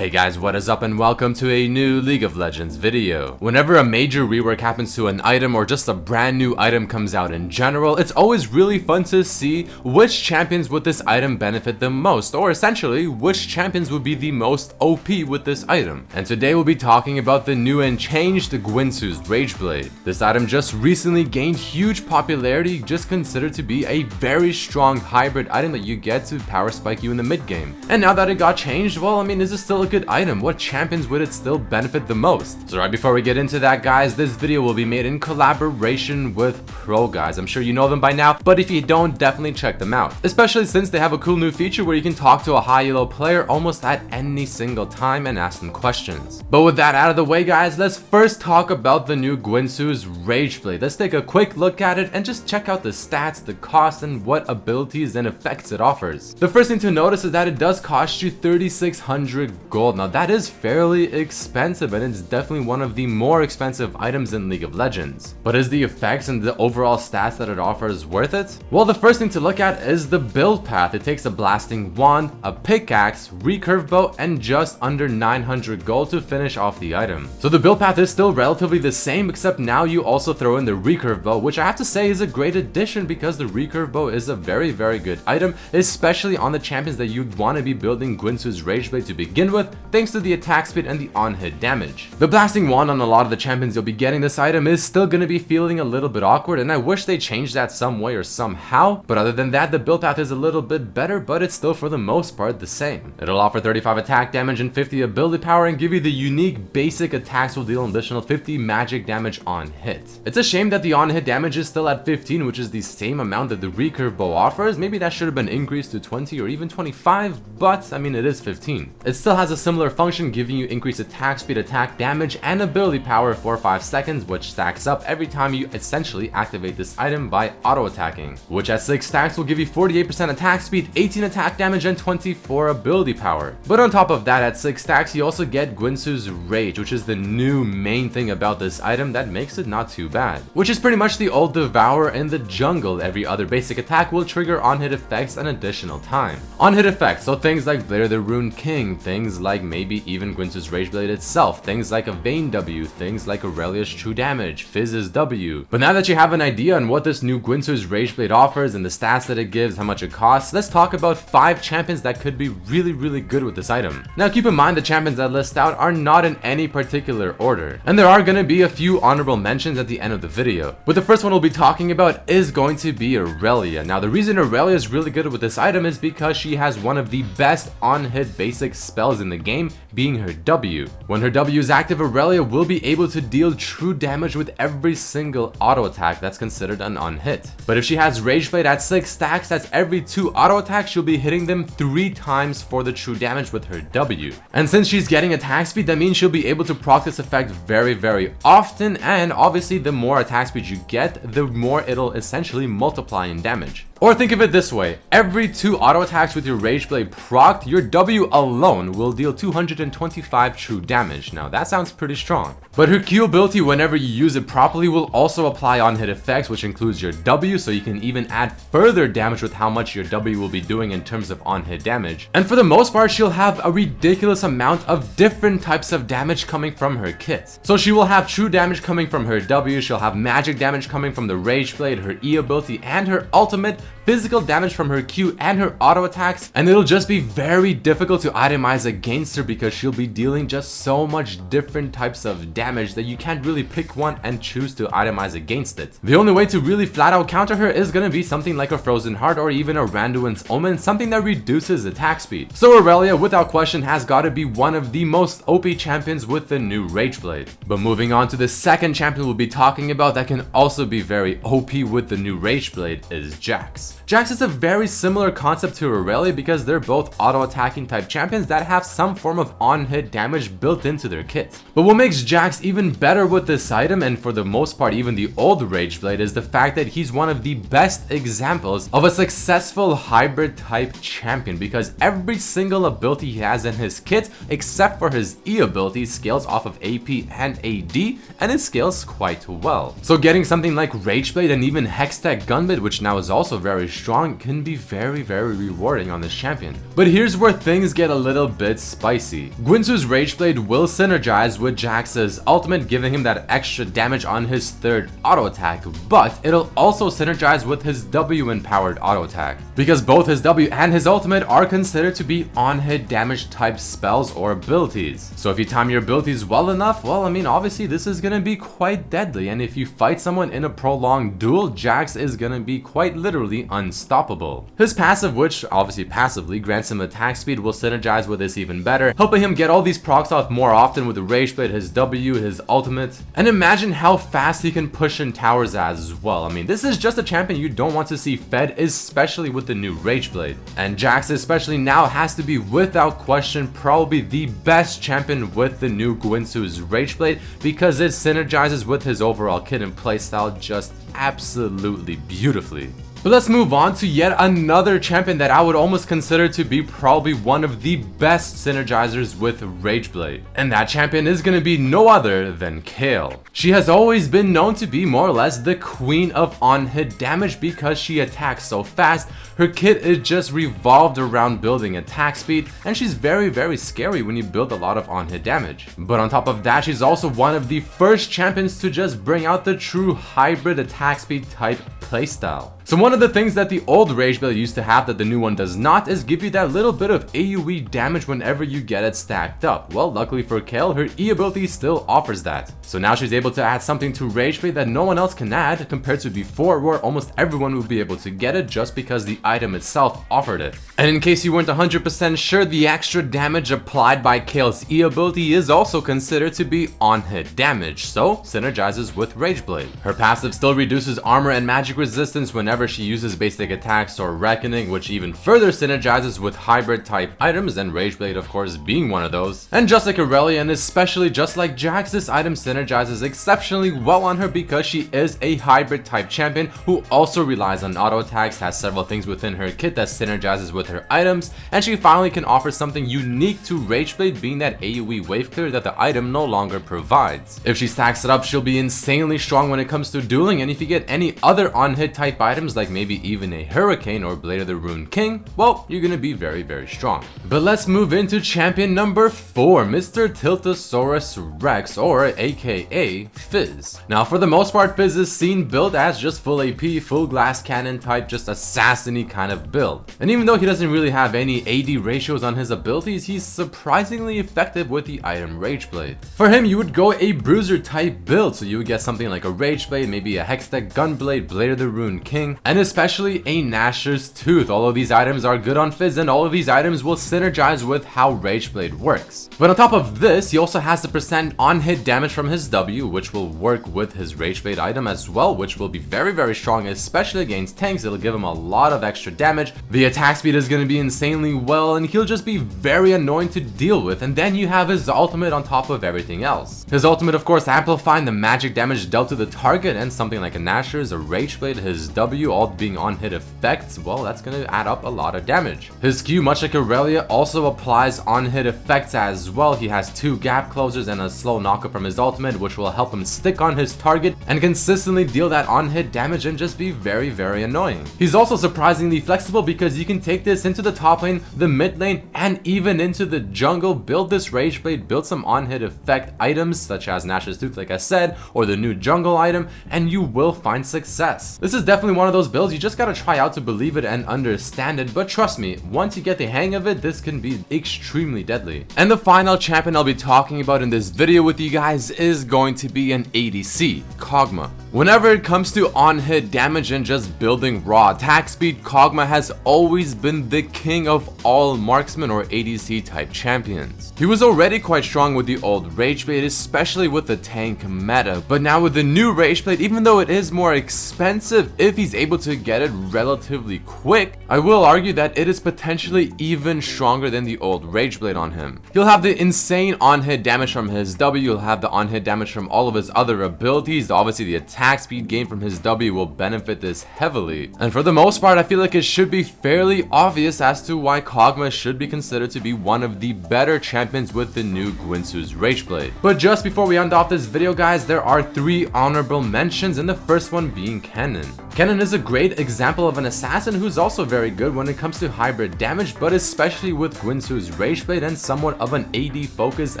Hey guys, what is up and welcome to a new League of Legends video. Whenever a major rework happens to an item or just a brand new item comes out in general, it's always really fun to see which champions would this item benefit the most, or essentially which champions would be the most OP with this item. And today we'll be talking about the new and changed Guinsoos Rageblade. This item just recently gained huge popularity, just considered to be a very strong hybrid item that you get to power spike you in the mid game. And now that it got changed, well, I mean, is it still a good item? What champions would it still benefit the most? So right before we get into that, guys, this video will be made in collaboration with Pro Guys. I'm sure you know them by now, but if you don't, definitely check them out, especially since they have a cool new feature where you can talk to a high elo player almost at any single time and ask them questions. But with that out of the way, guys, let's first talk about the new Guinsoos Rageblade. Let's take a quick look at it and just check out the stats, the cost, and what abilities and effects it offers. The first thing to notice is that it does cost you 3,600 gold. Now that is fairly expensive, and it's definitely one of the more expensive items in League of Legends. But is the effects and the overall stats that it offers worth it? Well, the first thing to look at is the build path. It takes a blasting wand, a pickaxe, recurve bow, and just under 900 gold to finish off the item. So the build path is still relatively the same, except now you also throw in the recurve bow, which I have to say is a great addition because the recurve bow is a very good item, especially on the champions that you'd want to be building Guinsoos Rageblade to begin with, thanks to the attack speed and the on-hit damage. The blasting wand on a lot of the champions you'll be getting this item is still going to be feeling a little bit awkward, and I wish they changed that some way or somehow, but other than that, the build path is a little bit better, but it's still for the most part the same. It'll offer 35 attack damage and 50 ability power and give you the unique basic attacks will deal an additional 50 magic damage on hit. It's a shame that the on-hit damage is still at 15, which is the same amount that the recurve bow offers. Maybe that should have been increased to 20 or even 25, but I mean, it is 15. It still has a similar function, giving you increased attack speed, attack damage, and ability power for 5 seconds, which stacks up every time you essentially activate this item by auto attacking, which at 6 stacks will give you 48% attack speed, 18 attack damage, and 24 ability power. But on top of that, at 6 stacks you also get Guinsoos Rage, which is the new main thing about this item that makes it not too bad, which is pretty much the old Devourer in the jungle. Every other basic attack will trigger on-hit effects an additional time. On-hit effects, so things like Blade of the Rune King, things like maybe even Guinsoos Rageblade itself, things like a Vayne W, things like Irelia's True Damage, Fizz's W. But now that you have an idea on what this new Guinsoos Rageblade offers and the stats that it gives, how much it costs, let's talk about 5 champions that could be really good with this item. Now keep in mind the champions that list out are not in any particular order, and there are going to be a few honorable mentions at the end of the video. But the first one we'll be talking about is going to be Irelia. Now the reason Irelia is really good with this item is because she has one of the best on-hit basic spells in the game, being her W. When her W is active, Irelia will be able to deal true damage with every single auto attack that's considered an on-hit. But if she has Rageblade at 6 stacks, that's every 2 auto attacks, she'll be hitting them 3 times for the true damage with her W. And since she's getting attack speed, that means she'll be able to proc this effect very often, and obviously the more attack speed you get, the more it'll essentially multiply in damage. Or think of it this way, every 2 auto attacks with your Rageblade procced, your W alone will deal 225 true damage. Now that sounds pretty strong. But her Q ability, whenever you use it properly, will also apply on-hit effects, which includes your W, so you can even add further damage with how much your W will be doing in terms of on-hit damage. And for the most part, she'll have a ridiculous amount of different types of damage coming from her kit. So she will have true damage coming from her W, she'll have magic damage coming from the Rageblade, her E ability, and her ultimate, physical damage from her Q and her auto attacks, and it'll just be very difficult to itemize against her because she'll be dealing just so much different types of damage that you can't really pick one and choose to itemize against it. The only way to really flat out counter her is gonna be something like a Frozen Heart or even a Randuin's Omen, something that reduces attack speed. So Irelia, without question, has gotta be one of the most OP champions with the new Rageblade. But moving on to the second champion we'll be talking about that can also be very OP with the new Rageblade is Jax. Jax is a very similar concept to Irelia because they're both auto-attacking type champions that have some form of on-hit damage built into their kit. But what makes Jax even better with this item, and for the most part even the old Rageblade, is the fact that he's one of the best examples of a successful hybrid type champion, because every single ability he has in his kit, except for his E ability, scales off of AP and AD, and it scales quite well. So getting something like Rageblade and even Hextech Gunblade, which now is also very very strong can be very rewarding on this champion. But here's where things get a little bit spicy. Guinsoos Rageblade will synergize with Jax's ultimate, giving him that extra damage on his third auto attack, but it'll also synergize with his W empowered auto attack, because both his W and his ultimate are considered to be on-hit damage type spells or abilities. So if you time your abilities well enough, well, I mean, obviously this is gonna be quite deadly, and if you fight someone in a prolonged duel, Jax is gonna be quite literally unstoppable. His passive, which obviously passively grants him attack speed, will synergize with this even better, helping him get all these procs off more often with the Rageblade, his W, his ultimate. And imagine how fast he can push in towers as well. I mean, this is just a champion you don't want to see fed, especially with the new Rageblade. And Jax especially now has to be without question probably the best champion with the new Guinsoos Rageblade, because it synergizes with his overall kit and playstyle just absolutely beautifully. But let's move on to yet another champion that I would almost consider to be probably one of the best synergizers with Rageblade. And that champion is going to be no other than Cael. She has always been known to be more or less the queen of on-hit damage because she attacks so fast. Her kit is just revolved around building attack speed, and she's very scary when you build a lot of on-hit damage. But on top of that, she's also one of the first champions to just bring out the true hybrid attack speed type playstyle. So one of the things that the old Rageblade used to have that the new one does not is give you that little bit of AoE damage whenever you get it stacked up. Well, luckily for Cael, her E ability still offers that. So now she's able to add something to Rageblade that no one else can add, compared to before where almost everyone would be able to get it just because the item itself offered it. And in case you weren't 100% sure, the extra damage applied by Cael's E ability is also considered to be on-hit damage, so synergizes with Rageblade. Her passive still reduces armor and magic resistance whenever she uses basic attacks or reckoning, which even further synergizes with hybrid type items, and Rageblade of course being one of those. And just like Irelia, and especially just like Jax, this item synergizes exceptionally well on her because she is a hybrid type champion who also relies on auto attacks, has several things within her kit that synergizes with her items, and she finally can offer something unique to Rageblade, being that AoE wave clear that the item no longer provides. If she stacks it up, she'll be insanely strong when it comes to dueling, and if you get any other on-hit type items like maybe even a Hurricane or Blade of the Ruined King, well, you're gonna be very strong. But let's move into champion number 4, Mr. Tiltosaurus Rex, or aka Fizz. Now for the most part, Fizz is seen built as just full AP, full glass cannon type, just assassin-y kind of build. And even though he doesn't really have any AD ratios on his abilities, he's surprisingly effective with the item Rageblade. For him, you would go a bruiser type build, so you would get something like a Rageblade, maybe a Hextech Gunblade, Blade of the Ruined King, and especially a Gnasher's Tooth. All of these items are good on Fizz, and all of these items will synergize with how Rageblade works. But on top of this, he also has the percent on-hit damage from his W, which will work with his Rageblade item as well, which will be very strong, especially against tanks. It'll give him a lot of extra damage. The attack speed is going to be insanely well, and he'll just be very annoying to deal with. And then you have his ultimate on top of everything else. His ultimate, of course, amplifying the magic damage dealt to the target, and something like a Gnasher's, a Rageblade, his W, all being on-hit effects, well, that's going to add up a lot of damage. His Q, much like Irelia, also applies on-hit effects as well. He has 2 gap closers and a slow knockup from his ultimate, which will help him stick on his target and consistently deal that on-hit damage and just be very annoying. He's also surprisingly flexible because you can take this into the top lane, the mid lane, and even into the jungle. Build this Rageblade, build some on-hit effect items such as Gnasher's Tooth, like I said, or the new jungle item, and you will find success. This is definitely one of those builds you just gotta try out to believe it and understand it, but trust me, once you get the hang of it, this can be extremely deadly. And the final champion I'll be talking about in this video with you guys is going to be an ADC, Kogmaw. Whenever it comes to on-hit damage and just building raw attack speed, Kogmaw has always been the king of all marksman or ADC type champions. He was already quite strong with the old Rageblade, especially with the tank meta, but now with the new Rageblade, even though it is more expensive, if he's able to get it relatively quick, I will argue that it is potentially even stronger than the old Rageblade on him. He'll have the insane on-hit damage from his W, he'll have the on-hit damage from all of his other abilities, obviously the attack attack speed gained from his W will benefit this heavily. And for the most part, I feel like it should be fairly obvious as to why Kogmaw should be considered to be one of the better champions with the new Guinsoos Rageblade. But just before we end off this video, guys, there are 3 honorable mentions, and the first one being Kennen. Kennen is a great example of an assassin who's also very good when it comes to hybrid damage, but especially with Guinsoos Rageblade and somewhat of an AD focused,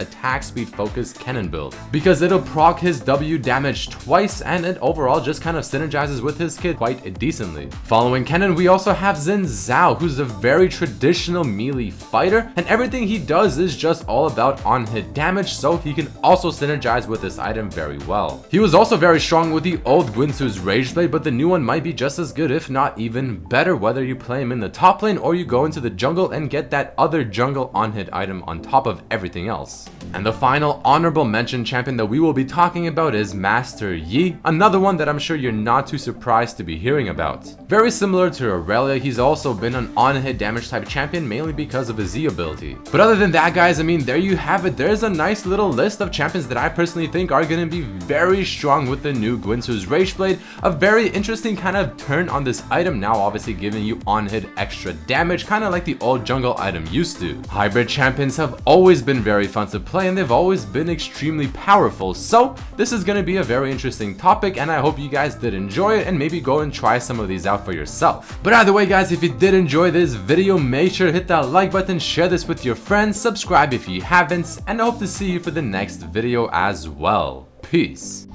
attack speed focused Kennen build, because it'll proc his W damage twice and it overall just kind of synergizes with his kit quite decently. Following Kennen, we also have Xin Zhao, who's a very traditional melee fighter, and everything he does is just all about on-hit damage, so he can also synergize with this item very well. He was also very strong with the old Guinsoos Rageblade, but the new one might be just as good, if not even better, whether you play him in the top lane or you go into the jungle and get that other jungle on-hit item on top of everything else. And the final honorable mention champion that we will be talking about is Master Yi, another one that I'm sure you're not too surprised to be hearing about. Very similar to Irelia, he's also been an on-hit damage type champion mainly because of his Z ability. But other than that, guys, I mean, there you have it. There's a nice little list of champions that I personally think are going to be very strong with the new Guinsoos Rageblade. A very interesting kind of turn on this item, now obviously giving you on-hit extra damage, kind of like the old jungle item used to. Hybrid champions have always been very fun to play and they've always been extremely powerful, so this is going to be a very interesting topic and I hope you guys did enjoy it and maybe go and try some of these out for yourself. But either way, guys, if you did enjoy this video, make sure to hit that like button, share this with your friends, subscribe if you haven't, and I hope to see you for the next video as well. Peace.